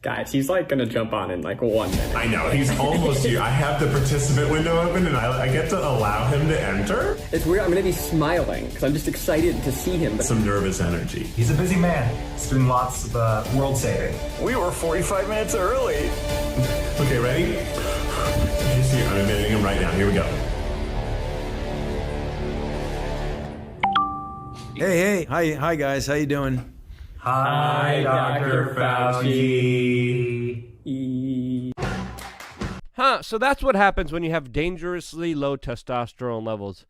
Guys, he's like gonna jump on in like 1 minute. I know, he's almost here. I have the participant window open and I get to allow him to enter. It's weird, I'm gonna be smiling because I'm just excited to see him. Some nervous energy. He's a busy man. He's doing lots of world saving. We were 45 minutes early. Okay, ready? He's here, I'm admitting him right now. Here we go. Hey, hi guys, how you doing? Hi, Dr. Fauci. So that's what happens when you have dangerously low testosterone levels.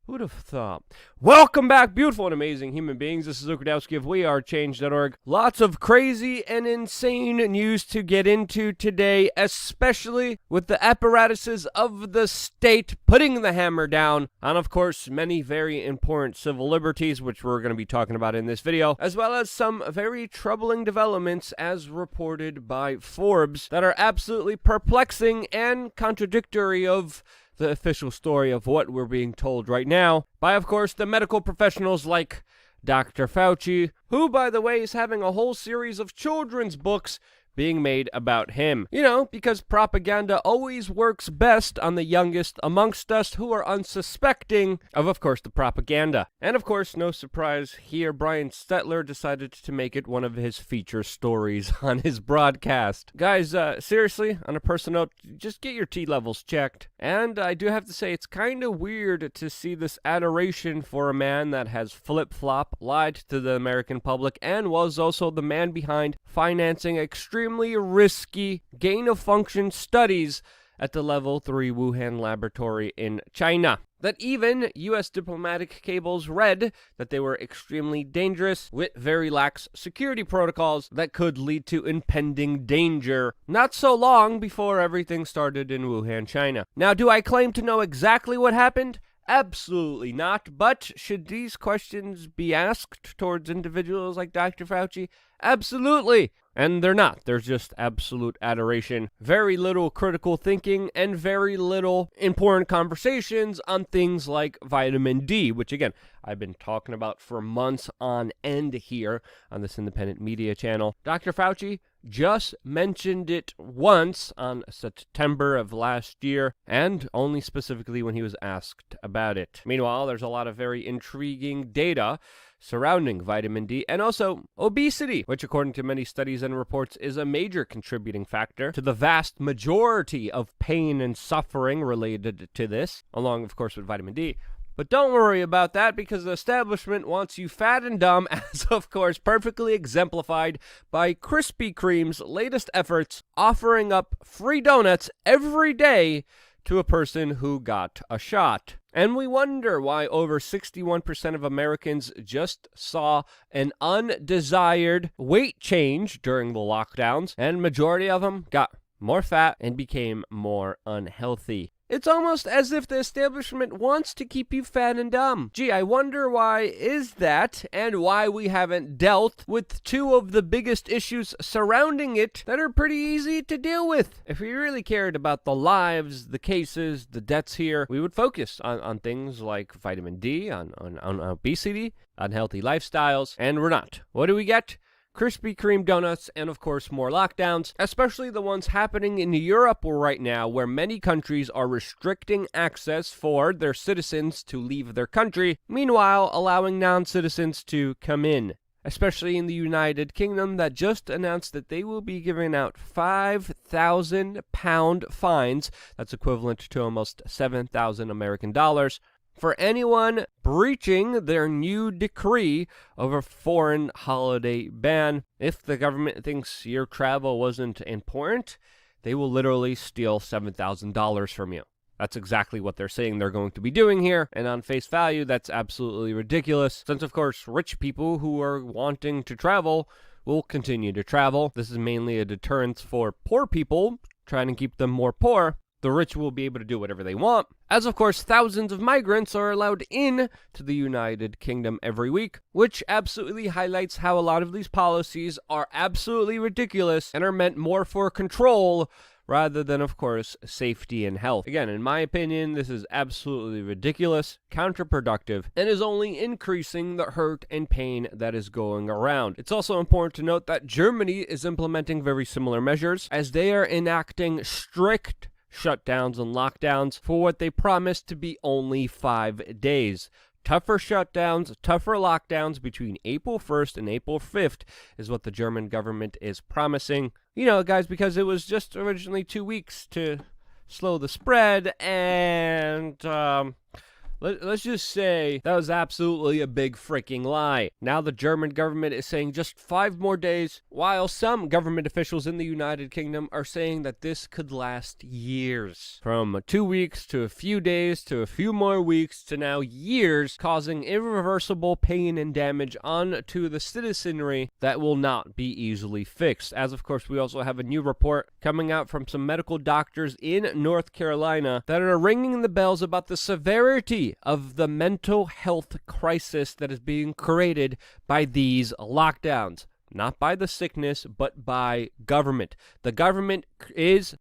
Who'd have thought? Welcome back, beautiful and amazing human beings. This is Luke Radowski of WeAreChange.org. Lots of crazy and insane news to get into today, especially with the apparatuses of the state putting the hammer down on, of course, many very important civil liberties, which we're going to be talking about in this video, as well as some very troubling developments as reported by Forbes that are absolutely perplexing and contradictory of the official story of what we're being told right now by, of course, the medical professionals like Dr. Fauci, who, by the way, is having a whole series of children's books being made about him. You know, because propaganda always works best on the youngest amongst us who are unsuspecting of course, the propaganda. And, of course, no surprise here, Brian Stetler decided to make it one of his feature stories on his broadcast. Guys, seriously, on a personal note, just get your T levels checked. And I do have to say, it's kind of weird to see this adoration for a man that has flip-flop, lied to the American public, and was also the man behind financing extremely risky gain-of-function studies at the Level 3 Wuhan laboratory in China. That even U.S. diplomatic cables read that they were extremely dangerous with very lax security protocols that could lead to impending danger not so long before everything started in Wuhan, China. Now, do I claim to know exactly what happened? Absolutely not, but should these questions be asked towards individuals like Dr. Fauci? Absolutely. And they're not. There's just absolute adoration, very little critical thinking, and very little important conversations on things like vitamin D, which, again, I've been talking about for months on end here on this independent media channel. Dr. Fauci just mentioned it once on September of last year, and only specifically when he was asked about it. Meanwhile, there's a lot of very intriguing data surrounding vitamin D and also obesity, which according to many studies and reports is a major contributing factor to the vast majority of pain and suffering related to this, along of course with vitamin D. But don't worry about that, because the establishment wants you fat and dumb, as of course perfectly exemplified by Krispy Kreme's latest efforts offering up free donuts every day to a person who got a shot. And we wonder why over 61% of Americans just saw an undesired weight change during the lockdowns, and majority of them got more fat and became more unhealthy. It's almost as if the establishment wants to keep you fat and dumb. Gee, I wonder why is that, and why we haven't dealt with two of the biggest issues surrounding it that are pretty easy to deal with. If we really cared about the lives, the cases, the deaths here, we would focus on things like vitamin D, on obesity, unhealthy lifestyles, and we're not. What do we get? Krispy Kreme donuts, and of course more lockdowns, especially the ones happening in Europe right now, where many countries are restricting access for their citizens to leave their country, meanwhile allowing non-citizens to come in. Especially in the United Kingdom, that just announced that they will be giving out £5,000 fines, that's equivalent to almost 7,000 American dollars, for anyone breaching their new decree of a foreign holiday ban. If the government thinks your travel wasn't important, they will literally steal $7,000 from you. That's exactly what they're saying they're going to be doing here, and on face value, that's absolutely ridiculous, since of course rich people who are wanting to travel will continue to travel. This is mainly a deterrence for poor people, trying to keep them more poor. The rich will be able to do whatever they want, as of course thousands of migrants are allowed in to the United Kingdom every week, which absolutely highlights how a lot of these policies are absolutely ridiculous and are meant more for control rather than, of course, safety and health. Again, in my opinion, this is absolutely ridiculous, counterproductive, and is only increasing the hurt and pain that is going around. It's also important to note that Germany is implementing very similar measures, as they are enacting strict shutdowns and lockdowns for what they promised to be only 5 days. Tougher shutdowns, tougher lockdowns between April 1st and April 5th is what the German government is promising. You know, guys, because it was just originally 2 weeks to slow the spread, and let's just say that was absolutely a big freaking lie. Now the German government is saying just 5 more days, while some government officials in the United Kingdom are saying that this could last years. From 2 weeks to a few days to a few more weeks to now years, causing irreversible pain and damage onto the citizenry that will not be easily fixed. As of course, we also have a new report coming out from some medical doctors in North Carolina that are ringing the bells about the severity of the mental health crisis that is being created by these lockdowns. Not by the sickness, but by government. The government is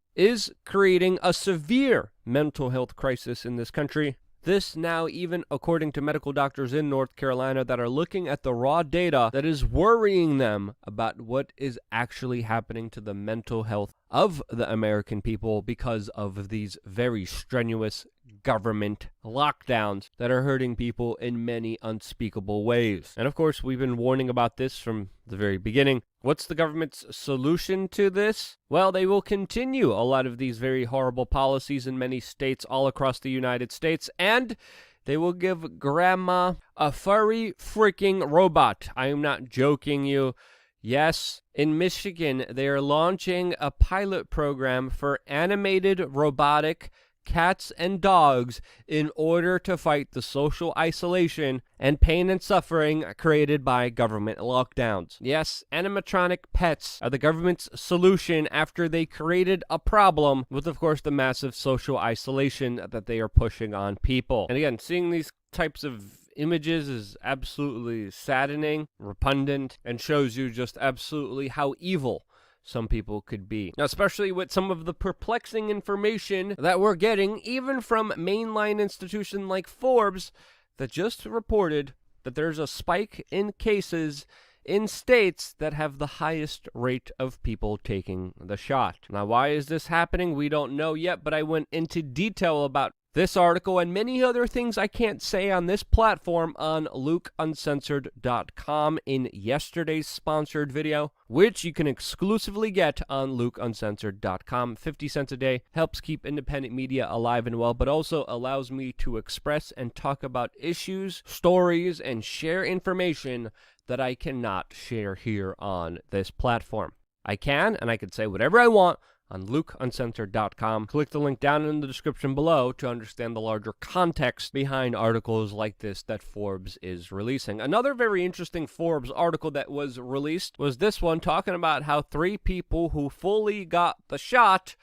creating a severe mental health crisis in this country. This now even according to medical doctors in North Carolina that are looking at the raw data that is worrying them about what is actually happening to the mental health of the American people because of these very strenuous government lockdowns that are hurting people in many unspeakable ways. And of course, we've been warning about this from the very beginning. What's the government's solution to this? Well, they will continue a lot of these very horrible policies in many states all across the United States, and they will give grandma a furry freaking robot. I am not joking you. Yes, in Michigan, they are launching a pilot program for animated robotic cats and dogs in order to fight the social isolation and pain and suffering created by government lockdowns. Yes, animatronic pets are the government's solution after they created a problem with, of course, the massive social isolation that they are pushing on people. And again, seeing these types of images is absolutely saddening, repugnant, and shows you just absolutely how evil some people could be. Now, especially with some of the perplexing information that we're getting, even from mainline institutions like Forbes, that just reported that there's a spike in cases in states that have the highest rate of people taking the shot. Now, why is this happening? We don't know yet, but I went into detail about this article and many other things I can't say on this platform on LukeUncensored.com in yesterday's sponsored video, which you can exclusively get on LukeUncensored.com. 50 cents a day helps keep independent media alive and well, but also allows me to express and talk about issues, stories, and share information that I cannot share here on this platform. I can, and I can say whatever I want on LukeUncensored.com. Click the link down in the description below to understand the larger context behind articles like this that Forbes is releasing. Another very interesting Forbes article that was released was this one, talking about how 3 people who fully got the shot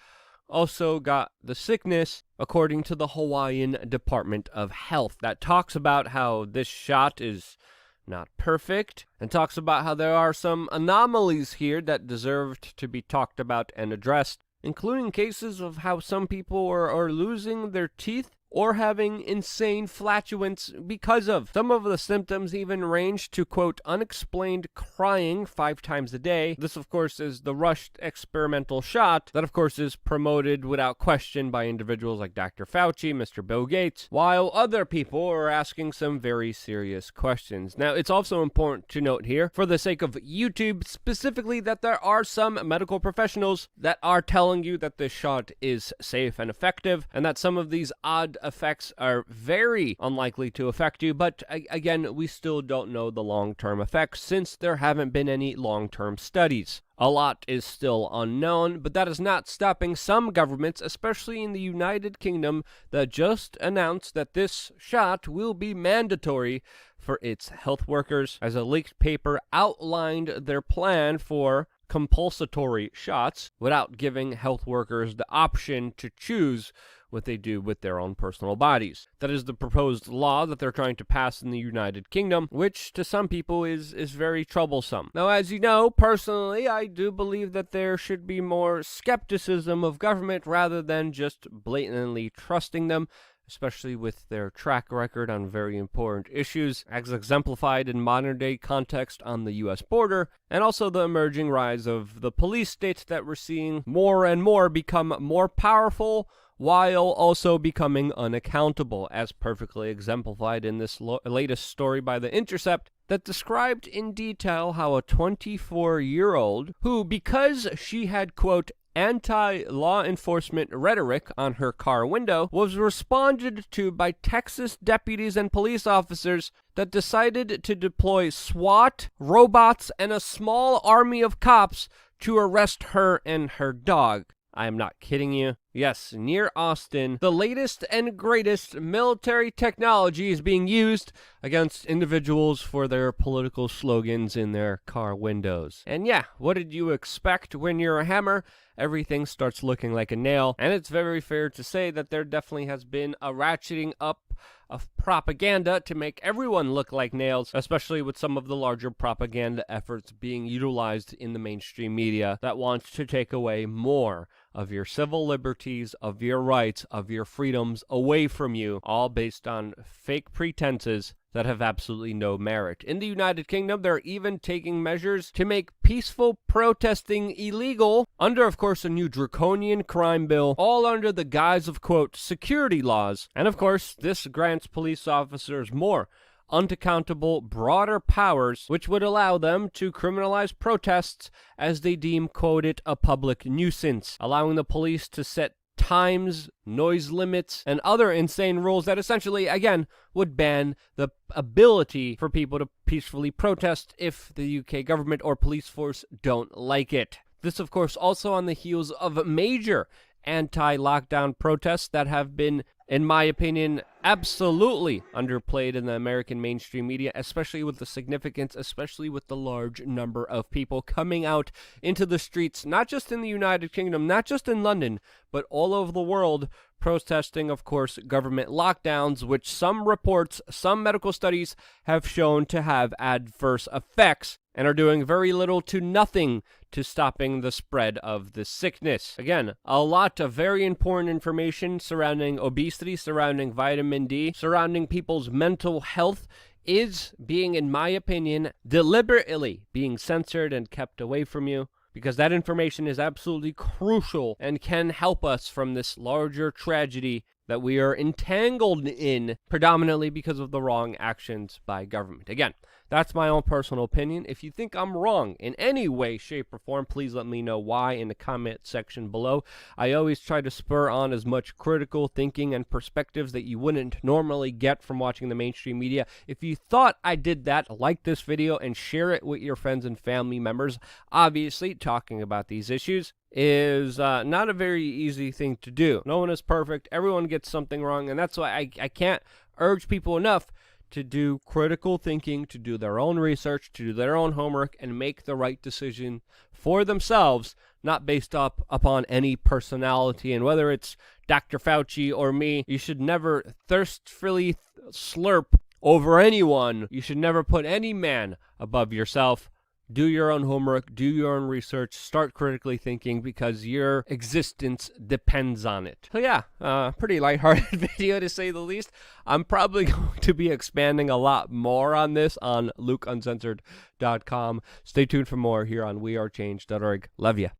also got the sickness, according to the Hawaiian Department of Health. That talks about how this shot is not perfect, and talks about how there are some anomalies here that deserved to be talked about and addressed, including cases of how some people are losing their teeth or having insane flatulence because of. Some of the symptoms even range to, quote, unexplained crying 5 times a day. This, of course, is the rushed experimental shot that, of course, is promoted without question by individuals like Dr. Fauci, Mr. Bill Gates, while other people are asking some very serious questions. Now, it's also important to note here, for the sake of YouTube specifically, that there are some medical professionals that are telling you that this shot is safe and effective, and that some of these odd effects are very unlikely to affect you, but again, we still don't know the long-term effects since there haven't been any long-term studies. A lot is still unknown, but that is not stopping some governments, especially in the United Kingdom, that just announced that this shot will be mandatory for its health workers, as a leaked paper outlined their plan for compulsory shots without giving health workers the option to choose what they do with their own personal bodies. That is the proposed law that they're trying to pass in the United Kingdom, which to some people is very troublesome. Now, as you know, personally, I do believe that there should be more skepticism of government rather than just blatantly trusting them, especially with their track record on very important issues, as exemplified in modern-day context on the U.S. border, and also the emerging rise of the police state that we're seeing more and more become more powerful while also becoming unaccountable, as perfectly exemplified in this latest story by The Intercept that described in detail how a 24-year-old who, because she had, quote, anti-law enforcement rhetoric on her car window, was responded to by Texas deputies and police officers that decided to deploy SWAT, robots, and a small army of cops to arrest her and her dog. I am not kidding you. Yes, near Austin, the latest and greatest military technology is being used against individuals for their political slogans in their car windows. And yeah, what did you expect when you're a hammer? Everything starts looking like a nail, and it's very fair to say that there definitely has been a ratcheting up of propaganda to make everyone look like nails, especially with some of the larger propaganda efforts being utilized in the mainstream media that wants to take away more of your civil liberties, of your rights, of your freedoms away from you, all based on fake pretenses that have absolutely no merit. In the United Kingdom, they're even taking measures to make peaceful protesting illegal under, of course, a new draconian crime bill, all under the guise of, quote, security laws. And of course, this grants police officers more unaccountable, broader powers, which would allow them to criminalize protests as they deem, quote, it a public nuisance, allowing the police to set times, noise limits, and other insane rules that essentially, again, would ban the ability for people to peacefully protest if the UK government or police force don't like it. This, of course, also on the heels of major anti-lockdown protests that have been, in my opinion, absolutely underplayed in the American mainstream media, especially with the significance, especially with the large number of people coming out into the streets, not just in the United Kingdom, not just in London, but all over the world, protesting, of course, government lockdowns, which some reports, some medical studies have shown to have adverse effects and are doing very little to nothing to stopping the spread of the sickness. Again, a lot of very important information surrounding obesity, surrounding vitamin D, surrounding people's mental health is being, in my opinion, deliberately being censored and kept away from you, because that information is absolutely crucial and can help us from this larger tragedy that we are entangled in, predominantly because of the wrong actions by government. Again, that's my own personal opinion. If you think I'm wrong in any way, shape, or form, please let me know why in the comment section below. I always try to spur on as much critical thinking and perspectives that you wouldn't normally get from watching the mainstream media. If you thought I did that, like this video and share it with your friends and family members. Obviously, talking about these issues is not a very easy thing to do. No one is perfect. Everyone gets something wrong, and that's why I can't urge people enough to do critical thinking, to do their own research, to do their own homework, and make the right decision for themselves, not based upon any personality. And whether it's Dr. Fauci or me, you should never thirstfully slurp over anyone. You should never put any man above yourself. Do your own homework, do your own research, start critically thinking, because your existence depends on it. So yeah, pretty lighthearted video to say the least. I'm probably going to be expanding a lot more on this on LukeUncensored.com. Stay tuned for more here on WeAreChange.org. Love ya.